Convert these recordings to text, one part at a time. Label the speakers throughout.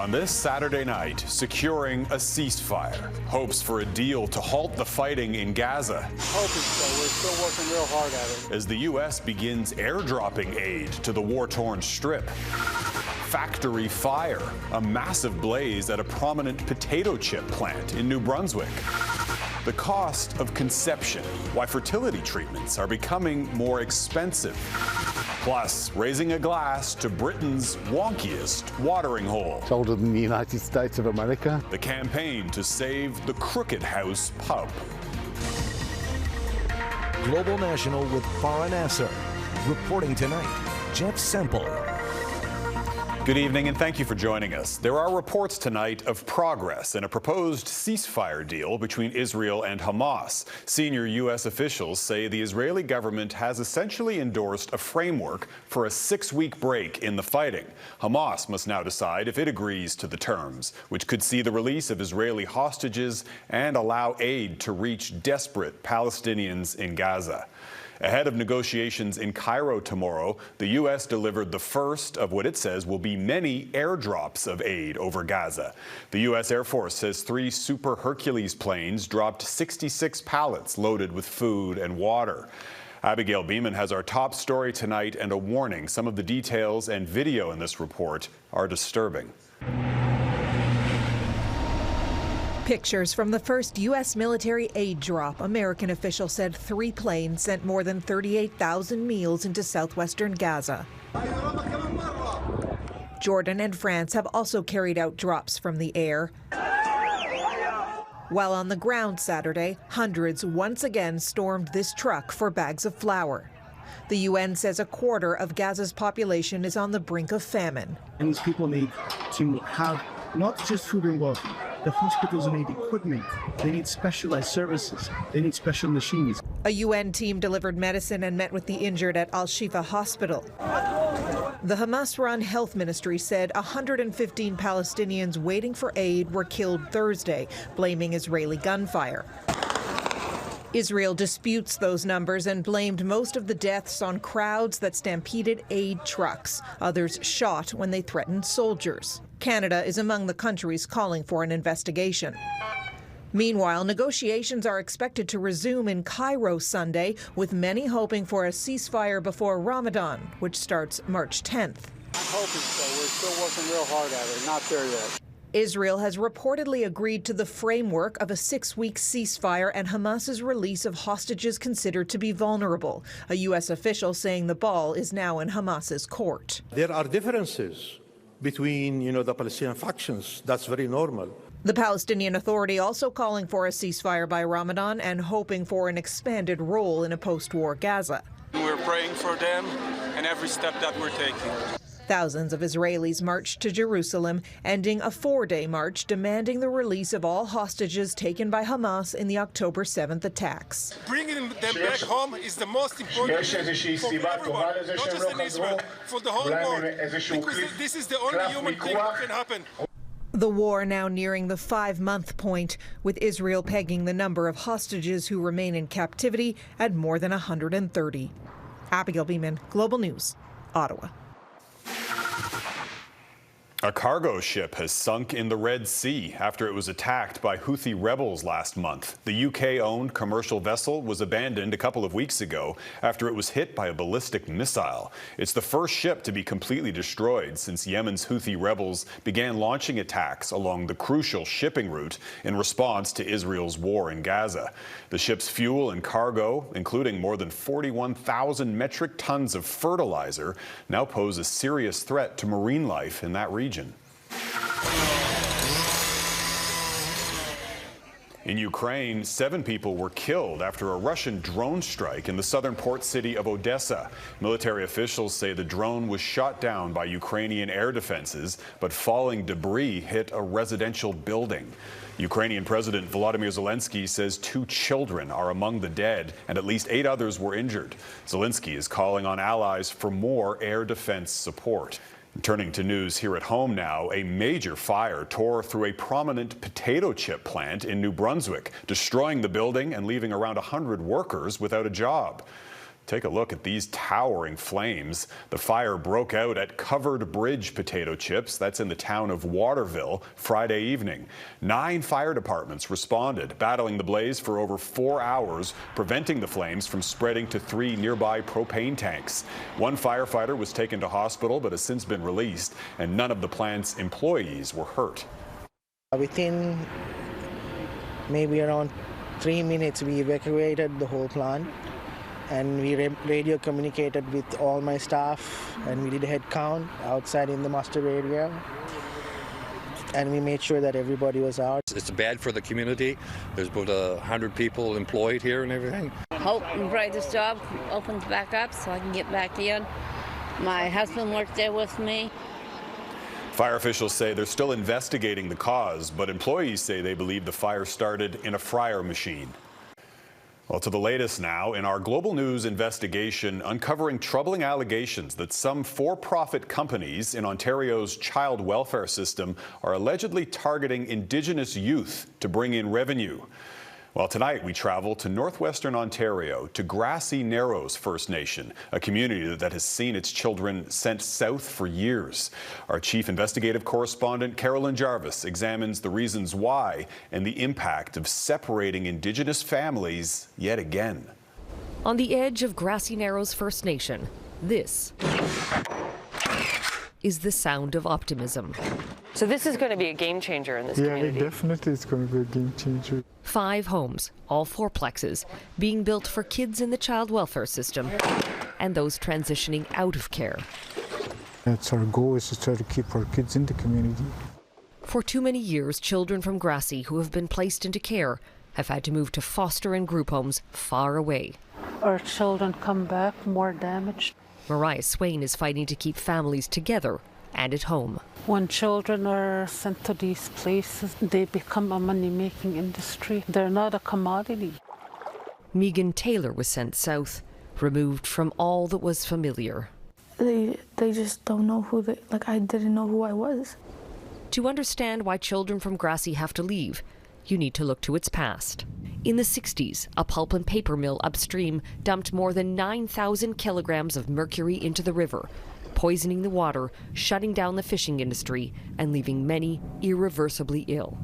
Speaker 1: On this Saturday night, securing a ceasefire. Hopes for a deal to halt the fighting in Gaza.
Speaker 2: Hoping so. We're still working real hard at it.
Speaker 1: As the U.S. begins airdropping aid to the war-torn Strip. Factory fire, a massive blaze at a prominent potato chip plant in New Brunswick. The cost of conception, why fertility treatments are becoming more expensive. Plus, raising a glass to Britain's wonkiest watering hole.
Speaker 3: It's older than the United States of America.
Speaker 1: The campaign to save the Crooked House pub.
Speaker 4: Global National with Farah Nasser. Reporting tonight, Jeff Semple.
Speaker 1: Good evening and thank you for joining us. There are reports tonight of progress in a proposed ceasefire deal between Israel and Hamas. Senior U.S. officials say the Israeli government has essentially endorsed a framework for a 6-week break in the fighting. Hamas must now decide if it agrees to the terms, which could see the release of Israeli hostages and allow aid to reach desperate Palestinians in Gaza. Ahead of negotiations in Cairo tomorrow, the U.S. delivered the first of what it says will be many airdrops of aid over Gaza. The U.S. Air Force says 3 Super Hercules planes dropped 66 pallets loaded with food and water. Abigail Bimman has our top story tonight and a warning. Some of the details and video in this report are disturbing.
Speaker 5: Pictures from the first U.S. military aid drop. American officials said 3 planes sent more than 38,000 meals into southwestern Gaza. Jordan and France have also carried out drops from the air. While on the ground Saturday, hundreds once again stormed this truck for bags of flour. The UN says a quarter of Gaza's population is on the brink of famine.
Speaker 6: And these people need to have not just food and water. The hospitals need equipment. They need specialized services. They need special machines.
Speaker 5: A UN team delivered medicine and met with the injured at Al-Shifa Hospital. The Hamas-run health ministry said 115 Palestinians waiting for aid were killed Thursday, blaming Israeli gunfire. Israel disputes those numbers and blamed most of the deaths on crowds that stampeded aid trucks. Others shot when they threatened soldiers. Canada is among the countries calling for an investigation. Meanwhile, negotiations are expected to resume in Cairo Sunday, with many hoping for a ceasefire before Ramadan, which starts March 10th.
Speaker 2: I'm hoping so. We're still working real hard at it. Not there yet.
Speaker 5: Israel has reportedly agreed to the framework of a 6-week ceasefire and Hamas's release of hostages considered to be vulnerable. A U.S. official saying the ball is now in Hamas's court.
Speaker 7: There are differences between, the Palestinian factions. That's very normal.
Speaker 5: The Palestinian Authority also calling for a ceasefire by Ramadan and hoping for an expanded role in a post-war Gaza.
Speaker 8: We're praying for them and every step that we're taking.
Speaker 5: Thousands of Israelis marched to Jerusalem, ending a 4-day march demanding the release of all hostages taken by Hamas in the October 7th attacks.
Speaker 8: Bringing them back home is the most important thing for everyone, not just in Israel, for the whole world, because this is the only human thing that can happen.
Speaker 5: The war now nearing the 5-month point, with Israel pegging the number of hostages who remain in captivity at more than 130. Abigail Bimman, Global News, Ottawa.
Speaker 1: A cargo ship has sunk in the Red Sea after it was attacked by Houthi rebels last month. The UK-owned commercial vessel was abandoned a couple of weeks ago after it was hit by a ballistic missile. It's the first ship to be completely destroyed since Yemen's Houthi rebels began launching attacks along the crucial shipping route in response to Israel's war in Gaza. The ship's fuel and cargo, including more than 41,000 metric tons of fertilizer, now pose a serious threat to marine life in that region. In Ukraine, 7 people were killed after a Russian drone strike in the southern port city of Odessa. Military officials say the drone was shot down by Ukrainian air defenses, but falling debris hit a residential building. Ukrainian President Volodymyr Zelensky says 2 children are among the dead and at least 8 others were injured. Zelensky is calling on allies for more air defense support. Turning to news here at home now, a major fire tore through a prominent potato chip plant in New Brunswick, destroying the building and leaving around 100 workers without a job. Take a look at these towering flames. The fire broke out at Covered Bridge Potato Chips. That's in the town of Waterville Friday evening. 9 fire departments responded, battling the blaze for over 4 hours, preventing the flames from spreading to 3 nearby propane tanks. 1 firefighter was taken to hospital but has since been released, and none of the plant's employees were hurt.
Speaker 9: Within maybe around 3 minutes, we evacuated the whole plant, and we radio communicated with all my staff, and we did a head count outside in the muster area, and we made sure that everybody was out.
Speaker 10: It's bad for the community. There's about 100 people employed here and everything.
Speaker 11: Hope and pray this job opens back up so I can get back in. My husband worked there with me.
Speaker 1: Fire officials say they're still investigating the cause, but employees say they believe the fire started in a fryer machine. Well, to the latest now in our Global News investigation, uncovering troubling allegations that some for-profit companies in Ontario's child welfare system are allegedly targeting Indigenous youth to bring in revenue. Well, tonight we travel to Northwestern Ontario, to Grassy Narrows First Nation, a community that has seen its children sent south for years. Our chief investigative correspondent, Carolyn Jarvis, examines the reasons why and the impact of separating Indigenous families yet again.
Speaker 12: On the edge of Grassy Narrows First Nation, this is the sound of optimism.
Speaker 13: So this is going to be a game changer in this community.
Speaker 14: Yeah, definitely it's going to be a game changer.
Speaker 12: 5 homes, all fourplexes, being built for kids in the child welfare system and those transitioning out of care.
Speaker 14: That's our goal, is to try to keep our kids in the community.
Speaker 12: For too many years, children from Grassy who have been placed into care have had to move to foster and group homes far away.
Speaker 15: Our children come back more damaged.
Speaker 12: Mariah Swain is fighting to keep families together and at home.
Speaker 15: When children are sent to these places, they become a money-making industry. They're not a commodity.
Speaker 12: Megan Taylor was sent south, removed from all that was familiar.
Speaker 16: They just don't know who they, I didn't know who I was.
Speaker 12: To understand why children from Grassy have to leave, you need to look to its past. In the 60s, a pulp and paper mill upstream dumped more than 9,000 kilograms of mercury into the river, poisoning the water, shutting down the fishing industry, and leaving many irreversibly ill.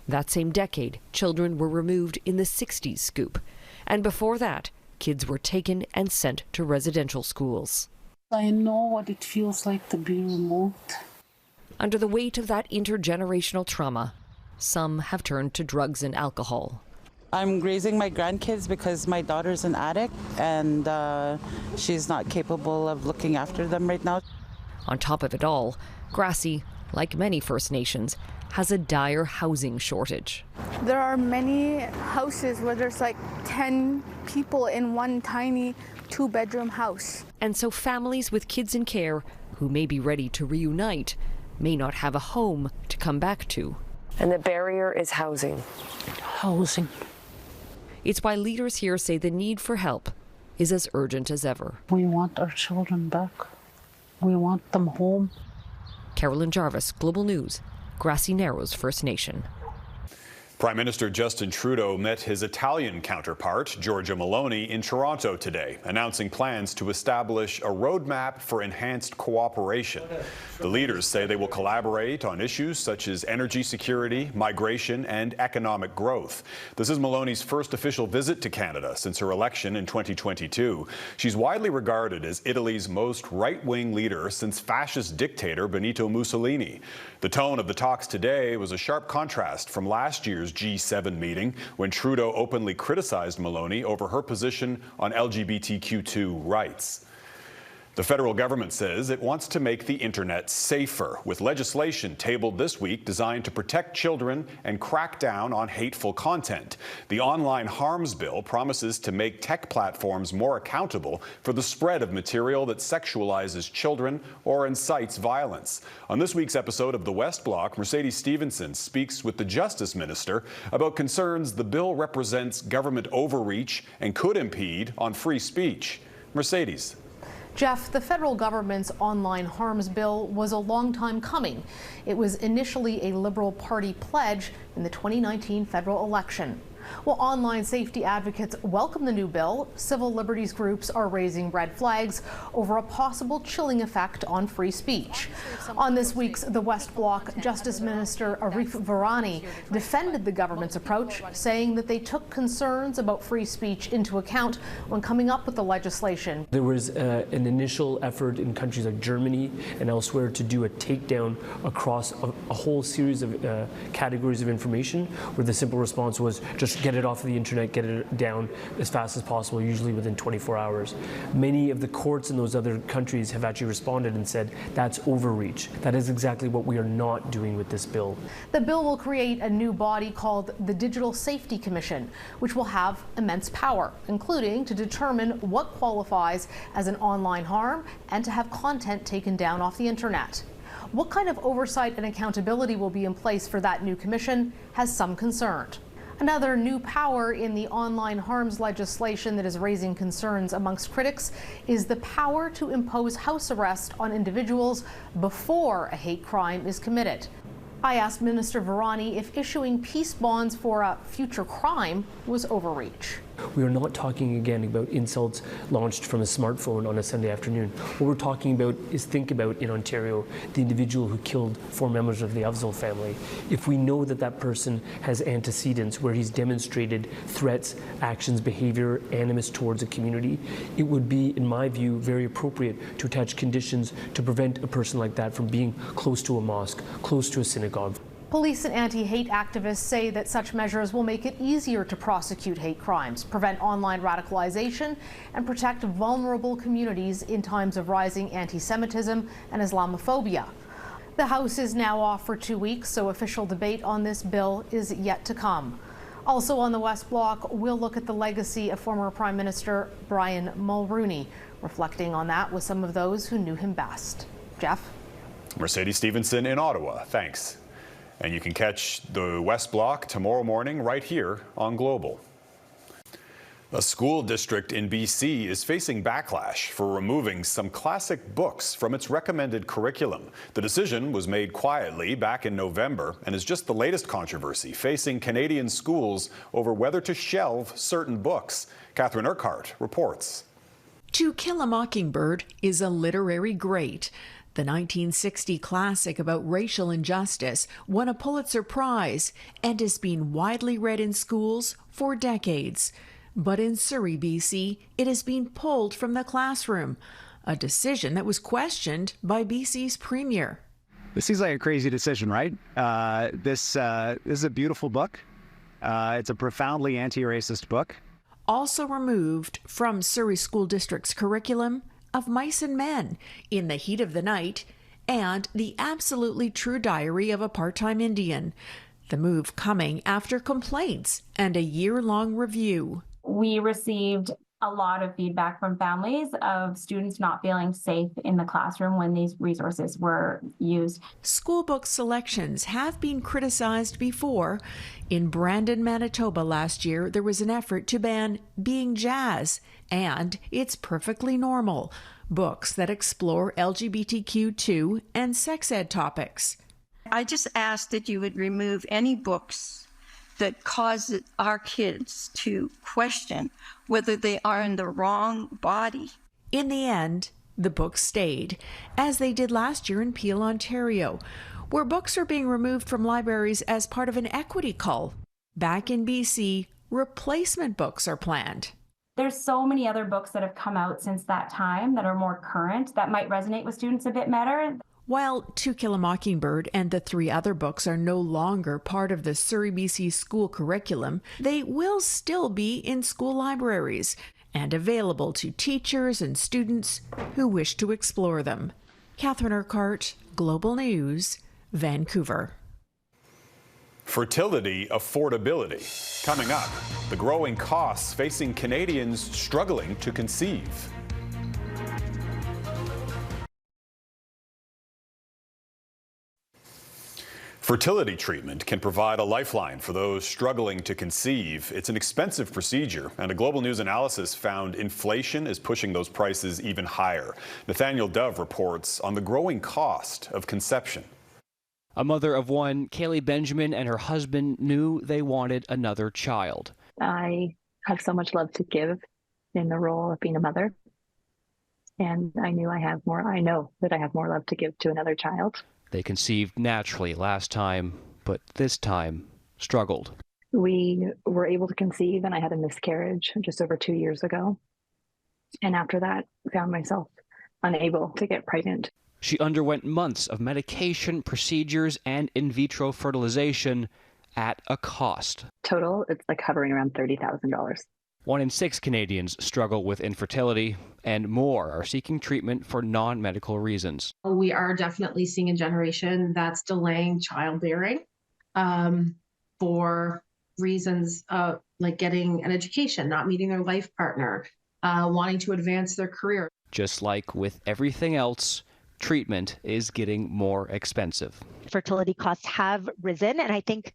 Speaker 12: That same decade, children were removed in the 60s scoop. And before that, kids were taken and sent to residential schools.
Speaker 15: I know what it feels like to be removed.
Speaker 12: Under the weight of that intergenerational trauma, some have turned to drugs and alcohol.
Speaker 17: I'm raising my grandkids because my daughter's an addict and she's not capable of looking after them right now.
Speaker 12: On top of it all, Grassy, like many First Nations, has a dire housing shortage.
Speaker 16: There are many houses where there's 10 people in one tiny 2-bedroom house.
Speaker 12: And so families with kids in care who may be ready to reunite may not have a home to come back to.
Speaker 13: And the barrier is housing.
Speaker 15: Housing.
Speaker 12: It's why leaders here say the need for help is as urgent as ever.
Speaker 15: We want our children back. We want them home.
Speaker 12: Carolyn Jarvis, Global News, Grassy Narrows First Nation.
Speaker 1: Prime Minister Justin Trudeau met his Italian counterpart, Giorgia Meloni, in Toronto today, announcing plans to establish a roadmap for enhanced cooperation. The leaders say they will collaborate on issues such as energy security, migration, and economic growth. This is Meloni's first official visit to Canada since her election in 2022. She's widely regarded as Italy's most right-wing leader since fascist dictator Benito Mussolini. The tone of the talks today was a sharp contrast from last year's G7 meeting when Trudeau openly criticized Meloni over her position on LGBTQ2 rights. The federal government says it wants to make the internet safer, with legislation tabled this week designed to protect children and crack down on hateful content. The Online Harms Bill promises to make tech platforms more accountable for the spread of material that sexualizes children or incites violence. On this week's episode of The West Block, Mercedes Stephenson speaks with the Justice Minister about concerns the bill represents government overreach and could impede on free speech. Mercedes.
Speaker 18: Jeff, the federal government's online harms bill was a long time coming. It was initially a Liberal Party pledge in the 2019 federal election. While online safety advocates welcome the new bill, civil liberties groups are raising red flags over a possible chilling effect on free speech. On this week's The West Block, Justice Minister Arif Virani defended the government's approach, saying that they took concerns about free speech into account when coming up with the legislation.
Speaker 19: There was an initial effort in countries like Germany and elsewhere to do a takedown across a whole series of categories of information, where the simple response was just get it off of the internet, get it down as fast as possible, usually within 24 hours. Many of the courts in those other countries have actually responded and said that's overreach. That is exactly what we are not doing with this bill.
Speaker 18: The bill will create a new body called the Digital Safety Commission, which will have immense power, including to determine what qualifies as an online harm and to have content taken down off the internet. What kind of oversight and accountability will be in place for that new commission has some concern. Another new power in the online harms legislation that is raising concerns amongst critics is the power to impose house arrest on individuals before a hate crime is committed. I asked Minister Virani if issuing peace bonds for a future crime was overreach.
Speaker 19: We are not talking again about insults launched from a smartphone on a Sunday afternoon. What we're talking about is, think about in Ontario, the individual who killed 4 members of the Afzal family. If we know that that person has antecedents where he's demonstrated threats, actions, behavior, animus towards a community, it would be, in my view, very appropriate to attach conditions to prevent a person like that from being close to a mosque, close to a synagogue.
Speaker 18: Police and anti-hate activists say that such measures will make it easier to prosecute hate crimes, prevent online radicalization, and protect vulnerable communities in times of rising anti-Semitism and Islamophobia. The House is now off for 2 weeks, so official debate on this bill is yet to come. Also on the West Block, we'll look at the legacy of former Prime Minister Brian Mulroney, reflecting on that with some of those who knew him best. Jeff?
Speaker 1: Mercedes Stevenson in Ottawa, thanks. And you can catch the West Block tomorrow morning right here on Global. A school district in BC is facing backlash for removing some classic books from its recommended curriculum. The decision was made quietly back in November and is just the latest controversy facing Canadian schools over whether to shelve certain books. Catherine Urquhart reports.
Speaker 20: To Kill a Mockingbird is a literary great. The 1960 classic about racial injustice won a Pulitzer Prize and has been widely read in schools for decades. But in Surrey, BC, it has been pulled from the classroom, a decision that was questioned by BC's Premier.
Speaker 21: This seems like a crazy decision, right? This is a beautiful book. It's a profoundly anti-racist book.
Speaker 20: Also removed from Surrey School District's curriculum, Of Mice and Men, In the Heat of the Night, and The Absolutely True Diary of a Part-Time Indian. The move coming after complaints and a year-long review.
Speaker 22: We received a lot of feedback from families of students not feeling safe in the classroom when these resources were used.
Speaker 20: School book selections have been criticized before. In Brandon, Manitoba last year, there was an effort to ban Being Jazz and It's Perfectly Normal, books that explore LGBTQ2 and sex ed topics.
Speaker 23: I just asked that you would remove any books that cause our kids to question whether they are in the wrong body.
Speaker 20: In the end, the books stayed, as they did last year in Peel, Ontario, where books are being removed from libraries as part of an equity cull. Back in BC, replacement books are planned.
Speaker 22: There's so many other books that have come out since that time that are more current that might resonate with students a bit better.
Speaker 20: While To Kill a Mockingbird and the 3 other books are no longer part of the Surrey, BC school curriculum, they will still be in school libraries and available to teachers and students who wish to explore them. Catherine Urquhart, Global News, Vancouver.
Speaker 1: Fertility affordability. Coming up, the growing costs facing Canadians struggling to conceive. Fertility treatment can provide a lifeline for those struggling to conceive. It's an expensive procedure, and a Global News analysis found inflation is pushing those prices even higher. Nathaniel Dove reports on the growing cost of conception.
Speaker 3: A mother of one, Kaylee Benjamin and her husband knew they wanted another child.
Speaker 4: I have so much love to give in the role of being a mother. And I know that I have more love to give to another child.
Speaker 3: They conceived naturally last time, but this time struggled.
Speaker 4: We were able to conceive, and I had a miscarriage just over 2 years ago. And after that, found myself unable to get pregnant.
Speaker 3: She underwent months of medication, procedures, and in vitro fertilization at a cost.
Speaker 4: Total, it's like hovering around $30,000.
Speaker 3: 1 in 6 Canadians struggle with infertility, and more are seeking treatment for non-medical reasons.
Speaker 6: We are definitely seeing a generation that's delaying childbearing for reasons like getting an education, not meeting their life partner, wanting to advance their career.
Speaker 3: Just like with everything else, treatment is getting more expensive.
Speaker 24: Fertility costs have risen, and I think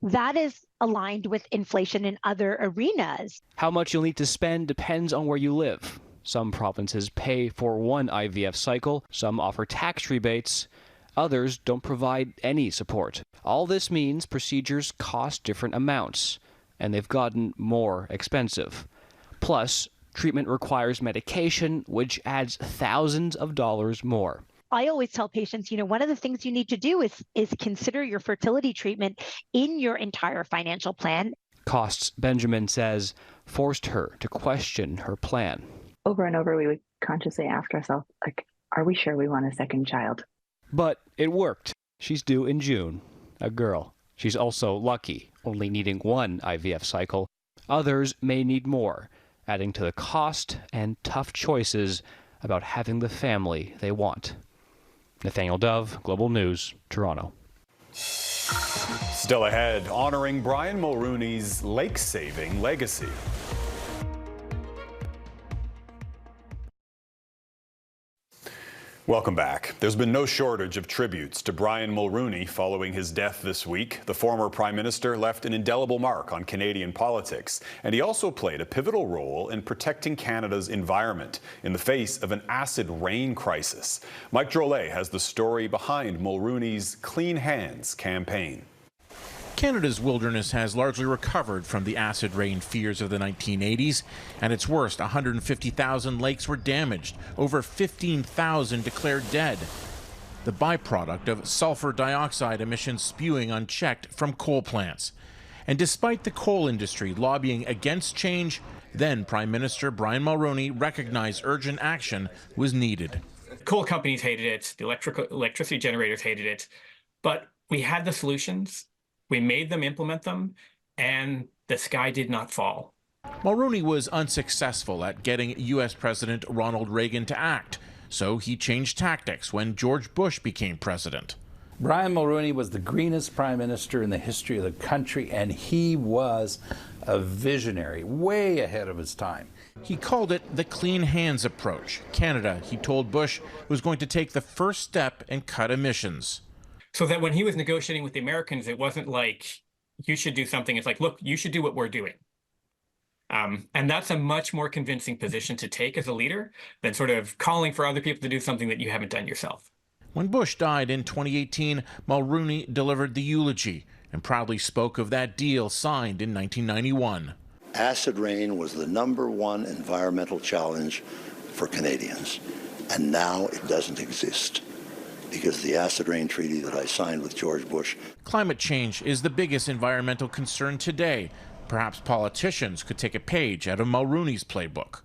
Speaker 24: that is aligned with inflation in other arenas.
Speaker 3: How much you'll need to spend depends on where you live. Some provinces pay for one IVF cycle, some offer tax rebates, others don't provide any support. All this means procedures cost different amounts, and they've gotten more expensive. Plus, treatment requires medication, which adds thousands of dollars more.
Speaker 24: I always tell patients, one of the things you need to do is consider your fertility treatment in your entire financial plan.
Speaker 3: Costs, Benjamin says, forced her to question her plan.
Speaker 4: Over and over, we would consciously ask ourselves, are we sure we want a second child?
Speaker 3: But it worked. She's due in June, a girl. She's also lucky, only needing one IVF cycle. Others may need more, adding to the cost and tough choices about having the family they want. Nathaniel Dove, Global News, Toronto.
Speaker 1: Still ahead, honoring Brian Mulroney's lake-saving legacy. Welcome back. There's been no shortage of tributes to Brian Mulroney following his death this week. The former Prime Minister left an indelible mark on Canadian politics, and he also played a pivotal role in protecting Canada's environment in the face of an acid rain crisis. Mike Drolet has the story behind Mulroney's Clean Hands campaign.
Speaker 25: Canada's wilderness has largely recovered from the acid rain fears of the 1980s. At its worst, 150,000 lakes were damaged, over 15,000 declared dead. The byproduct of sulfur dioxide emissions spewing unchecked from coal plants. And despite the coal industry lobbying against change, then Prime Minister Brian Mulroney recognized urgent action was needed.
Speaker 26: Coal companies hated it, the electricity generators hated it, but we had the solutions. We made them implement them, and the sky did not fall.
Speaker 25: Mulroney was unsuccessful at getting U.S. President Ronald Reagan to act, so he changed tactics when George Bush became president.
Speaker 27: Brian Mulroney was the greenest prime minister in the history of the country, and he was a visionary, way ahead of his time.
Speaker 25: He called it the clean hands approach. Canada, he told Bush, was going to take the first step and cut emissions.
Speaker 26: So that when he was negotiating with the Americans, it wasn't like, you should do something. It's like, look, you should do what we're doing. And that's a much more convincing position to take as a leader than sort of calling for other people to do something that you haven't done yourself.
Speaker 25: When Bush died in 2018, Mulroney delivered the eulogy and proudly spoke of that deal signed in 1991.
Speaker 28: Acid rain was the #1 environmental challenge for Canadians, and now it doesn't exist, because the acid rain treaty that I signed with George Bush.
Speaker 25: Climate change is the biggest environmental concern today. Perhaps politicians could take a page out of Mulroney's playbook.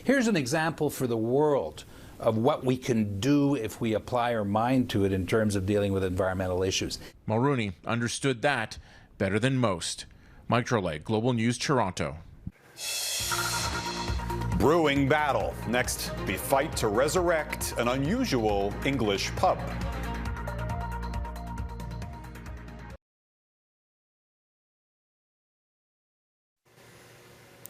Speaker 27: Here's an example for the world of what we can do if we apply our mind to it in terms of dealing with environmental issues.
Speaker 25: Mulroney understood that better than most. Mike Drolet, Global News, Toronto.
Speaker 1: Brewing battle. Next, the fight to resurrect an unusual English pub.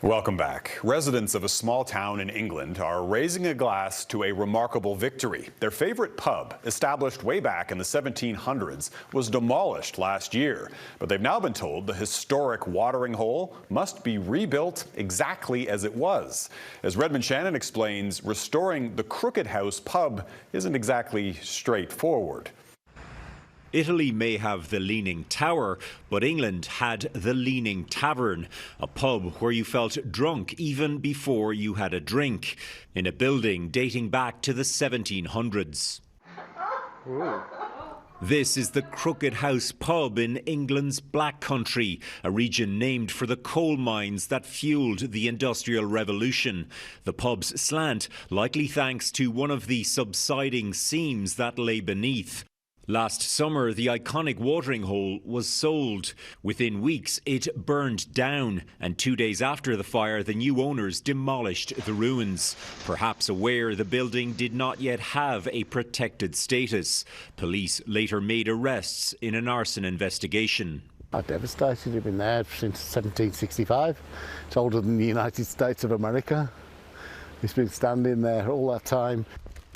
Speaker 1: Welcome back. Residents of a small town in England are raising a glass to a remarkable victory. Their favorite pub, established way back in the 1700s, was demolished last year. But they've now been told the historic watering hole must be rebuilt exactly as it was. As Redmond Shannon explains, restoring the Crooked House pub isn't exactly straightforward.
Speaker 2: Italy may have the Leaning Tower, but England had the Leaning Tavern, a pub where you felt drunk even before you had a drink, in a building dating back to the 1700s. Ooh. This is the Crooked House pub in England's Black Country, a region named for the coal mines that fueled the Industrial Revolution. The pub's slant, likely thanks to one of the subsiding seams that lay beneath. Last summer, the iconic watering hole was sold. Within weeks, it burned down, and 2 days after the fire, the new owners demolished the ruins. Perhaps aware the building did not yet have a protected status. Police later made arrests in an arson investigation.
Speaker 5: I'm devastated. I've been there since 1765. It's older than the United States of America. It's been standing there all that time.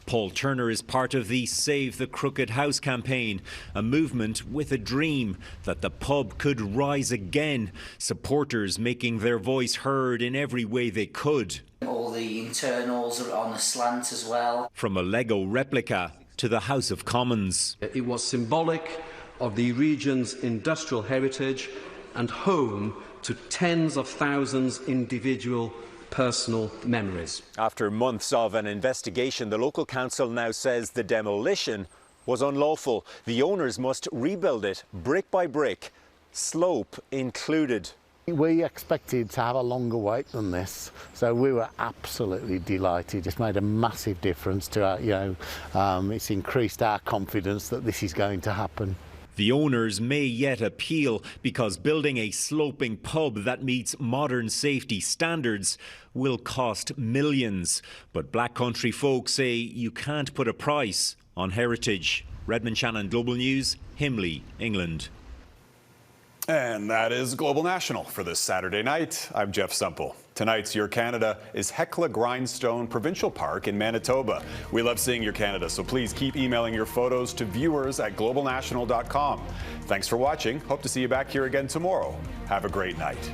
Speaker 2: Paul Turner is part of the Save the Crooked House campaign, a movement with a dream that the pub could rise again, supporters making their voice heard in every way they could.
Speaker 7: All the internals are on a slant as well.
Speaker 2: From a Lego replica to the House of Commons.
Speaker 8: It was symbolic of the region's industrial heritage and home to tens of thousands individual personal memories.
Speaker 2: After months of an investigation, the local council now says the demolition was unlawful. The owners must rebuild it brick by brick, slope included.
Speaker 5: We expected to have a longer wait than this, so we were absolutely delighted. It's made a massive difference to our, it's increased our confidence that this is going to happen.
Speaker 2: The owners may yet appeal because building a sloping pub that meets modern safety standards will cost millions. But Black Country folk say you can't put a price on heritage. Redmond Shannon, Global News, Himley, England.
Speaker 1: And that is Global National for this Saturday night. I'm Jeff Semple. Tonight's Your Canada is Hecla Grindstone Provincial Park in Manitoba. We love seeing your Canada, so please keep emailing your photos to viewers@globalnational.com. Thanks for watching. Hope to see you back here again tomorrow. Have a great night.